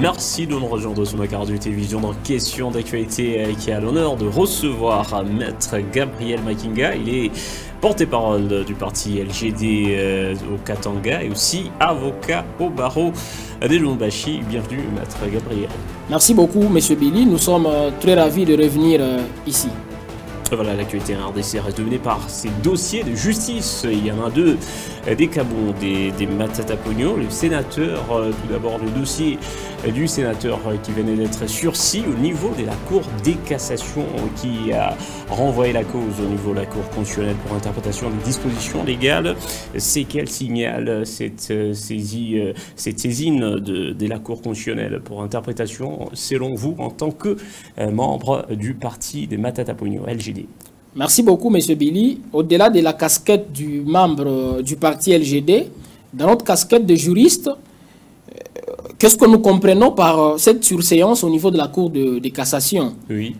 Merci de nous rejoindre sur ma radio télévision dans Question d'actualité qui a l'honneur de recevoir Maître Gabriel Makinga. Il est porte-parole du parti LGD au Katanga et aussi avocat au barreau de Lubumbashi. Bienvenue Maître Gabriel. Merci beaucoup Monsieur Billy, nous sommes très ravis de revenir ici. Voilà, l'actualité RDC reste dominée par ces dossiers de justice. Il y en a deux, des Kabon, des Matata Pogno. Le sénateur, tout d'abord le dossier du sénateur qui venait d'être sursis au niveau de la Cour des cassations, qui a renvoyé la cause au niveau de la Cour constitutionnelle pour interprétation des dispositions légales. C'est qu'elle signale cette saisine de la Cour constitutionnelle pour interprétation, selon vous, en tant que membre du parti des Matata Pogno, LGD. Merci beaucoup, M. Billy. Au-delà de la casquette du membre du parti LGD, dans notre casquette de juriste, qu'est-ce que nous comprenons par cette surséance au niveau de la Cour de cassation? Oui.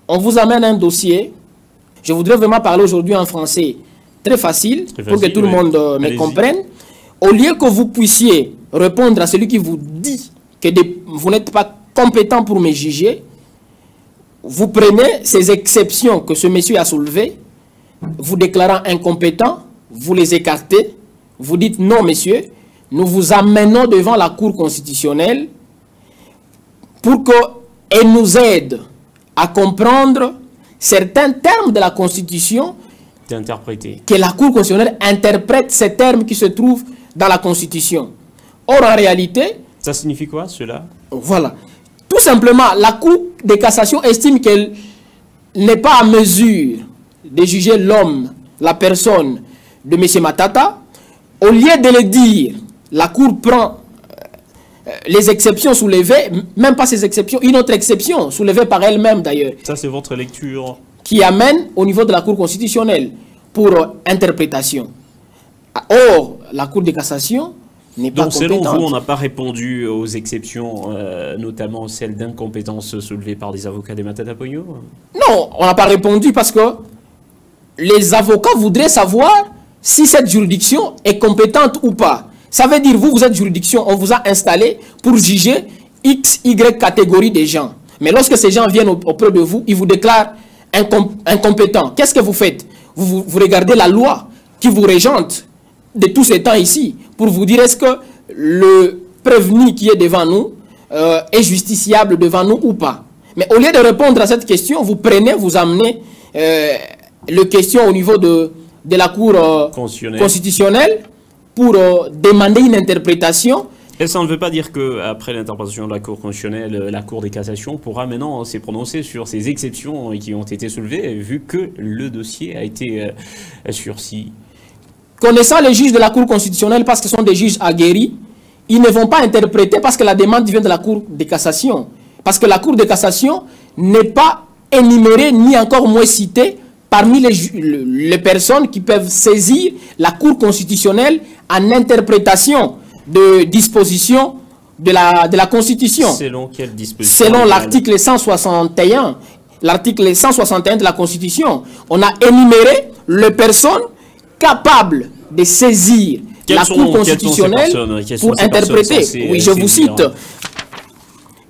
On vous amène un dossier. Je voudrais vraiment parler aujourd'hui en français très facile, pour que tout le monde me comprenne. Au lieu que vous puissiez répondre à celui qui vous dit que vous n'êtes pas compétent pour me juger, vous prenez ces exceptions que ce monsieur a soulevées, vous déclarant incompétent, vous les écartez, vous dites non monsieur, nous vous amenons devant la Cour constitutionnelle pour qu'elle nous aide à comprendre certains termes de la Constitution, que la Cour constitutionnelle interprète ces termes qui se trouvent dans la Constitution. Or en réalité... Ça signifie quoi cela? Voilà. Tout simplement, la Cour de cassation estime qu'elle n'est pas à mesure de juger l'homme, la personne de M. Matata. Au lieu de le dire, la Cour prend les exceptions soulevées, même pas ces exceptions, une autre exception soulevée par elle-même d'ailleurs. Ça c'est votre lecture. Qui amène au niveau de la Cour constitutionnelle pour interprétation. Or, la Cour de cassation... Donc selon vous, on n'a pas répondu aux exceptions, notamment celles d'incompétence soulevées par des avocats des Matata Pogno? Non, on n'a pas répondu parce que les avocats voudraient savoir si cette juridiction est compétente ou pas. Ça veut dire, vous êtes juridiction, on vous a installé pour juger X, Y catégorie des gens. Mais lorsque ces gens viennent auprès de vous, ils vous déclarent incompétents. Qu'est-ce que vous faites? Vous regardez la loi qui vous régente de tous ces temps ici, pour vous dire est-ce que le prévenu qui est devant nous est justiciable devant nous ou pas. Mais au lieu de répondre à cette question, vous amenez le question au niveau de la Cour constitutionnelle pour demander une interprétation. Et ça ne veut pas dire qu'après l'interprétation de la Cour constitutionnelle, la Cour des cassations pourra maintenant se prononcer sur ces exceptions qui ont été soulevées, vu que le dossier a été sursis. Connaissant les juges de la Cour constitutionnelle, parce que ce sont des juges aguerris, ils ne vont pas interpréter parce que la demande vient de la Cour de cassation. Parce que la Cour de cassation n'est pas énumérée ni encore moins citée parmi les personnes qui peuvent saisir la Cour constitutionnelle en interprétation de dispositions de la Constitution. Selon quelle disposition? Selon l'article 161. L'article 161 de la Constitution. On a énuméré les personnes capables de saisir la Cour constitutionnelle pour interpréter. Oui, je vous cite.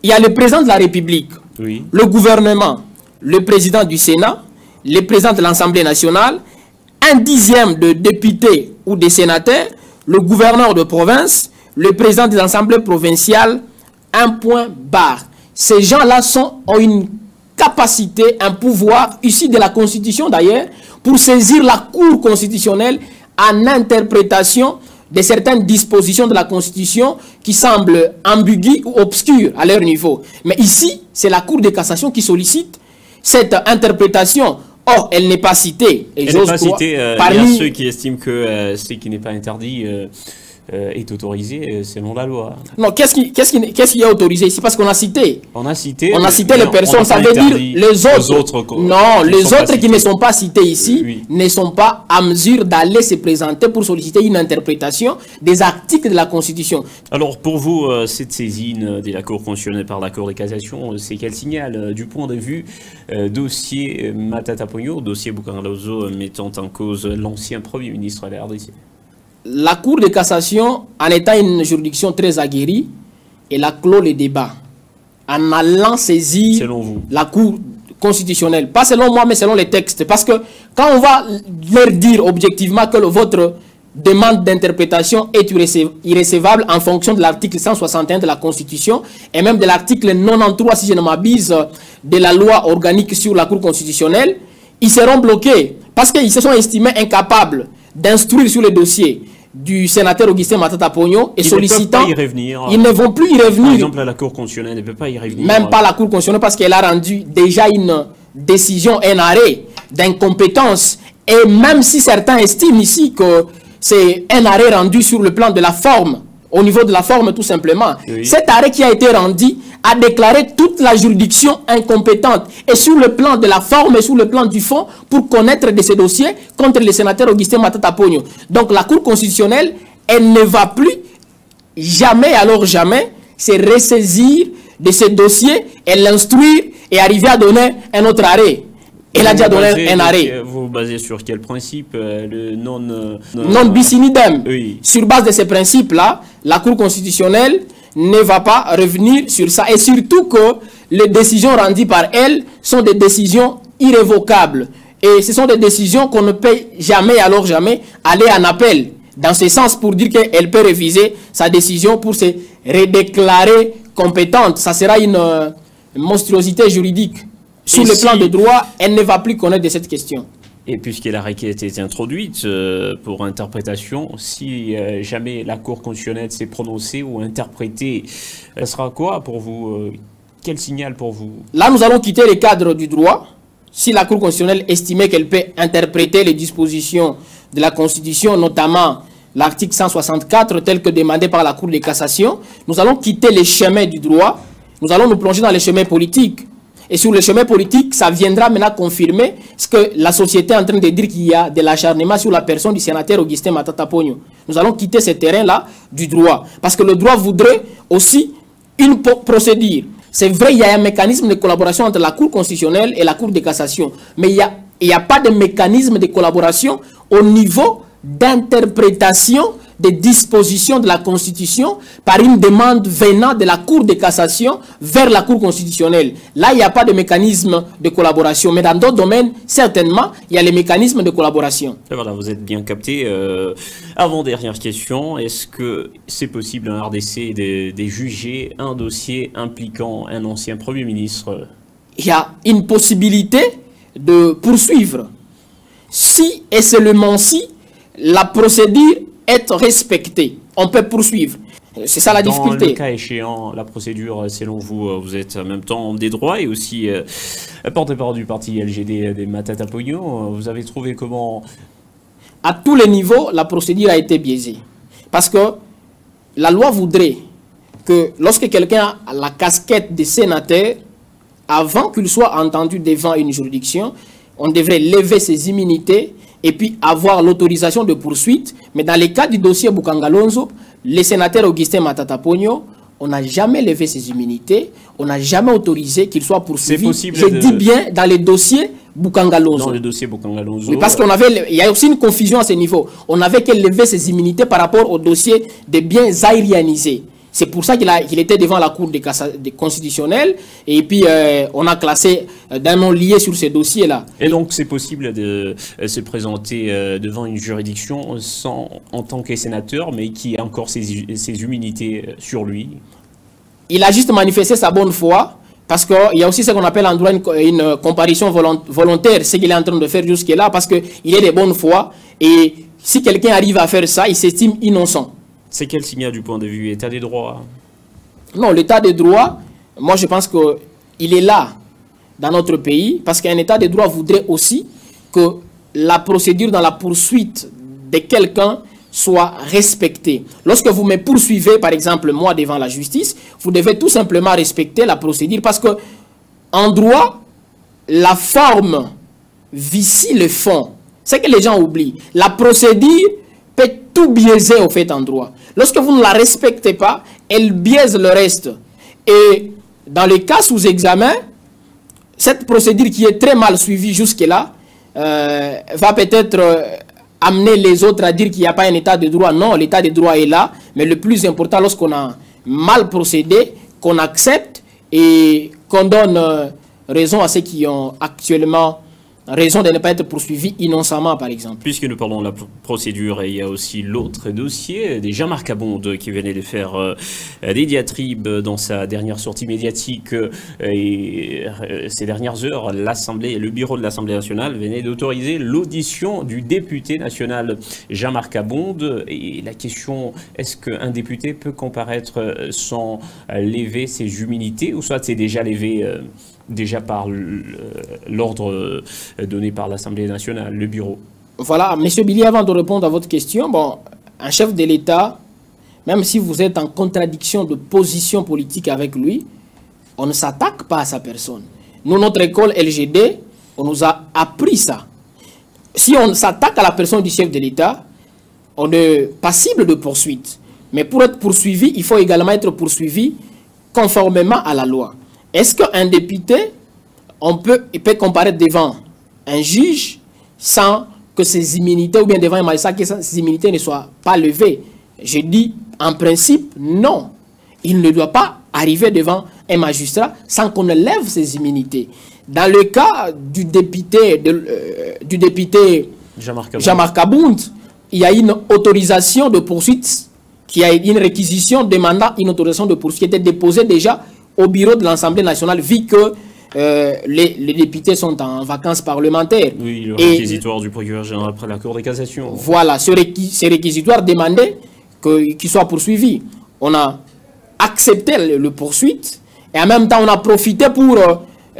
Il y a le président de la République, oui, le gouvernement, le président du Sénat, le président de l'Assemblée nationale, un dixième de députés ou de sénateurs, le gouverneur de province, le président de l'Assemblée provinciale, un point barre. Ces gens-là ont une capacité, un pouvoir, issu de la Constitution d'ailleurs, pour saisir la Cour constitutionnelle en interprétation de certaines dispositions de la Constitution qui semblent ambiguës ou obscures à leur niveau. Mais ici, c'est la Cour de cassation qui sollicite cette interprétation. Or, elle n'est pas citée. Elle n'est pas citée. Il y a ceux qui estiment que ce qui n'est pas interdit est autorisé selon la loi. Non, qu'est-ce qui est autorisé ici? Parce qu'on a cité. On a cité les personnes, ça veut dire les autres. Non, les autres qui ne sont pas cités ici, oui, ne sont pas à mesure d'aller se présenter pour solliciter une interprétation des articles de la Constitution. Alors pour vous, cette saisine de la Cour constitutionnelle par la Cour de cassation, c'est quel signal du point de vue dossier Matata Pogno, dossier Boukan-Laozo mettant en cause l'ancien Premier ministre de la RDC? La Cour de cassation, en étant une juridiction très aguerrie, elle a clos le débat en allant saisir selon vous, la Cour constitutionnelle. Pas selon moi, mais selon les textes. Parce que quand on va leur dire objectivement que votre demande d'interprétation est irrécevable en fonction de l'article 161 de la Constitution et même de l'article 93, si je ne m'abuse, de la loi organique sur la Cour constitutionnelle, ils seront bloqués parce qu'ils se sont estimés incapables d'instruire sur le dossier du sénateur Augustin Matata Pogno et sollicitant, ils ne vont plus y revenir. Par exemple, la Cour constitutionnelle ne peut pas y revenir. Même pas la Cour constitutionnelle parce qu'elle a rendu déjà une décision, un arrêt d'incompétence. Et même si certains estiment ici que c'est un arrêt rendu sur le plan de la forme, au niveau de la forme tout simplement, oui. Cet arrêt qui a été rendu a déclaré toute la juridiction incompétente. Et sur le plan de la forme et sur le plan du fond, pour connaître de ces dossiers contre le sénateur Augustin Matata Pogno. Donc la Cour constitutionnelle, elle ne va plus jamais, alors jamais, se ressaisir de ces dossiers et l'instruire et arriver à donner un autre arrêt. Elle a déjà donné un arrêt. Vous vous basez sur quel principe? Le non bis in idem. Oui. Sur base de ces principes-là, la Cour constitutionnelle ne va pas revenir sur ça. Et surtout que les décisions rendues par elle sont des décisions irrévocables. Et ce sont des décisions qu'on ne peut jamais, alors jamais, aller en appel. Dans ce sens, pour dire qu'elle peut réviser sa décision pour se redéclarer compétente. Ça sera une monstruosité juridique. Sur le plan de droit, elle ne va plus connaître de cette question. Et puisque la requête est introduite pour interprétation, si jamais la Cour constitutionnelle s'est prononcée ou interprétée, ça sera quoi pour vous? Quel signal pour vous? Là, nous allons quitter le cadre du droit. Si la Cour constitutionnelle estimait qu'elle peut interpréter les dispositions de la Constitution, notamment l'article 164, tel que demandé par la Cour de cassation, nous allons quitter les chemins du droit. Nous allons nous plonger dans les chemins politiques. Et sur le chemin politique, ça viendra maintenant confirmer ce que la société est en train de dire, qu'il y a de l'acharnement sur la personne du sénateur Augustin Matata Pogno. Nous allons quitter ce terrain-là du droit. Parce que le droit voudrait aussi une procédure. C'est vrai, il y a un mécanisme de collaboration entre la Cour constitutionnelle et la Cour de cassation. Mais il n'y a pas de mécanisme de collaboration au niveau d'interprétation des dispositions de la Constitution par une demande venant de la Cour de cassation vers la Cour constitutionnelle. Là, il n'y a pas de mécanisme de collaboration. Mais dans d'autres domaines, certainement, il y a les mécanismes de collaboration. Et voilà, vous êtes bien capté. Avant-dernière question, est-ce que c'est possible en RDC de juger un dossier impliquant un ancien Premier ministre? Il y a une possibilité de poursuivre. Si et seulement si la procédure est respectée, on peut poursuivre. C'est ça la difficulté. Dans le cas échéant, la procédure, selon vous, vous êtes en même temps des droits et aussi porte-parole du parti LGD des Matata Pogno. Vous avez trouvé comment? À tous les niveaux, la procédure a été biaisée. Parce que la loi voudrait que lorsque quelqu'un a la casquette de sénateur, avant qu'il soit entendu devant une juridiction, on devrait lever ses immunités et puis avoir l'autorisation de poursuite. Mais dans le cas du dossier Bukangalonzo, le sénateur Augustin Matata Pogno, on n'a jamais levé ses immunités, on n'a jamais autorisé qu'il soit poursuivi. Je dis bien dans le dossier Bukangalonzo. Dans le dossier Bukangalonzo. Oui, parce qu'il y a aussi une confusion à ce niveau. On n'avait qu'à lever ses immunités par rapport au dossier des biens zaïrianisés. C'est pour ça qu'il était devant la Cour constitutionnelle. Et puis, on a classé d'un nom lié sur ces dossiers-là. Et donc, c'est possible de se présenter devant une juridiction en tant que sénateur, mais qui a encore ses immunités sur lui? Il a juste manifesté sa bonne foi, parce qu'il y a aussi ce qu'on appelle en droit une comparution volontaire, ce qu'il est en train de faire jusque-là, parce qu'il est de bonne foi. Et si quelqu'un arrive à faire ça, il s'estime innocent. C'est quel signal du point de vue état des droits? Non, l'état des droits, moi je pense qu'il est là dans notre pays, parce qu'un état des droits voudrait aussi que la procédure dans la poursuite de quelqu'un soit respectée. Lorsque vous me poursuivez, par exemple, moi devant la justice, vous devez tout simplement respecter la procédure, parce que en droit, la forme vicie le fond. C'est que les gens oublient. La procédure peut tout biaiser au fait en droit. Lorsque vous ne la respectez pas, elle biaise le reste. Et dans les cas sous examen, cette procédure qui est très mal suivie jusque-là va peut-être amener les autres à dire qu'il n'y a pas un état de droit. Non, l'état de droit est là. Mais le plus important, lorsqu'on a mal procédé, qu'on accepte et qu'on donne raison à ceux qui ont actuellement raison de ne pas être poursuivis innocemment, par exemple. Puisque nous parlons de la procédure, il y a aussi l'autre dossier des Jean-Marc Abonde qui venait de faire des diatribes dans sa dernière sortie médiatique. Et ces dernières heures, le bureau de l'Assemblée nationale venait d'autoriser l'audition du député national Jean-Marc Abonde. Et la question, est-ce qu'un député peut comparaître sans lever ses immunités, ou soit c'est déjà levé déjà par l'ordre donné par l'Assemblée nationale, le bureau? Voilà, M. Billy, avant de répondre à votre question, bon, un chef de l'État, même si vous êtes en contradiction de position politique avec lui, on ne s'attaque pas à sa personne. Nous, notre école LGD, on nous a appris ça. Si on s'attaque à la personne du chef de l'État, on est passible de poursuite. Mais pour être poursuivi, il faut également être poursuivi conformément à la loi. Est-ce qu'un député, il peut comparaître devant un juge sans que ses immunités, ou bien devant un magistrat, que ses immunités ne soient pas levées? Je dis, en principe, non. Il ne doit pas arriver devant un magistrat sans qu'on ne lève ses immunités. Dans le cas du député Jean-Marc Abonde, il y a une autorisation de poursuite, qui a une réquisition demandant une autorisation de poursuite qui était déposée déjà au bureau de l'Assemblée nationale, vu que les députés sont en vacances parlementaires. Oui, le réquisitoire du procureur général après la Cour de cassation. Voilà, ce réquisitoire demandait qu'il soit poursuivi. On a accepté le poursuite et en même temps on a profité pour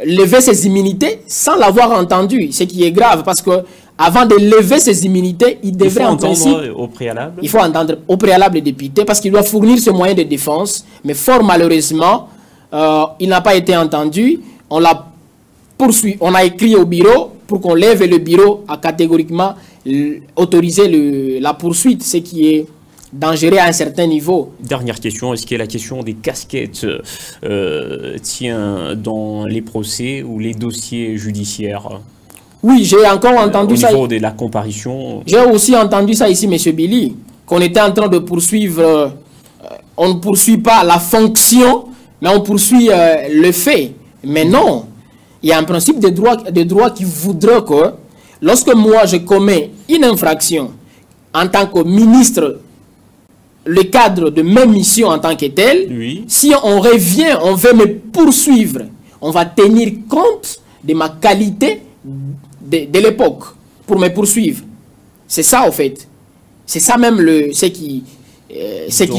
lever ses immunités sans l'avoir entendu, ce qui est grave parce que avant de lever ses immunités, il devrait en principe... au préalable. Il faut entendre au préalable les députés parce qu'il doit fournir ce moyen de défense, mais fort malheureusement, il n'a pas été entendu. On l'a poursuivi, on a écrit au bureau pour qu'on lève, et le bureau a catégoriquement autorisé la poursuite, ce qui est dangereux à un certain niveau. Dernière question, est-ce que la question des casquettes tient dans les procès ou les dossiers judiciaires? Oui, j'ai encore entendu ça. Au niveau de la comparution. J'ai aussi entendu ça ici, M. Billy, qu'on était en train de poursuivre, on ne poursuit pas la fonction, mais on poursuit le fait. Mais non, il y a un principe de droit qui voudrait que, lorsque moi je commets une infraction en tant que ministre, le cadre de mes missions en tant que tel, oui. Si on revient, on veut me poursuivre, on va tenir compte de ma qualité de l'époque pour me poursuivre. C'est ça, en fait. C'est ça même ce qui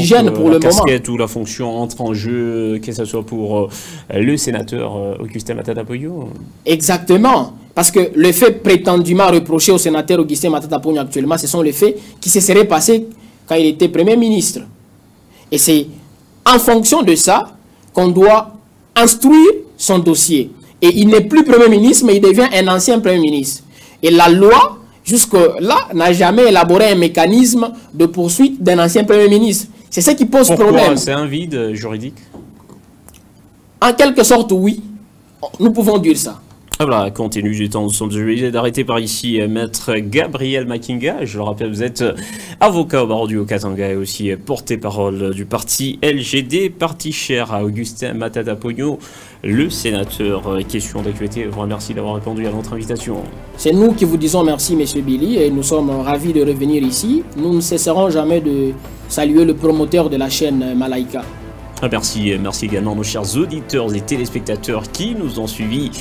gêne pour le moment. La casquette ou la fonction entre en jeu, que ce soit pour le sénateur Augustin Matata Ponyo. Exactement. Parce que le fait prétendument reproché au sénateur Augustin Matata Ponyo actuellement, ce sont les faits qui se seraient passés quand il était Premier ministre. Et c'est en fonction de ça qu'on doit instruire son dossier. Et il n'est plus Premier ministre, mais il devient un ancien Premier ministre. Et la loi, jusque-là, n'a jamais élaboré un mécanisme de poursuite d'un ancien Premier ministre. C'est ce qui pose problème. C'est un vide juridique? En quelque sorte, oui. Nous pouvons dire ça. Voilà, compte tenu du temps, nous sommes obligés d'arrêter par ici Maître Gabriel Makinga. Je le rappelle, vous êtes avocat au barreau du Haut-Katanga et aussi porte-parole du parti LGD, parti cher à Augustin Matata Ponyo, le sénateur. Question d'actualité, je vous remercie d'avoir répondu à notre invitation. C'est nous qui vous disons merci, M. Billy, et nous sommes ravis de revenir ici. Nous ne cesserons jamais de saluer le promoteur de la chaîne Malaika. Merci également à nos chers auditeurs et téléspectateurs qui nous ont suivis.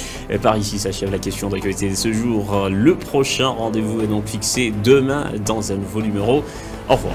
Par ici s'achève la question d'actualité de ce jour. Le prochain rendez-vous est donc fixé demain dans un nouveau numéro. Au revoir.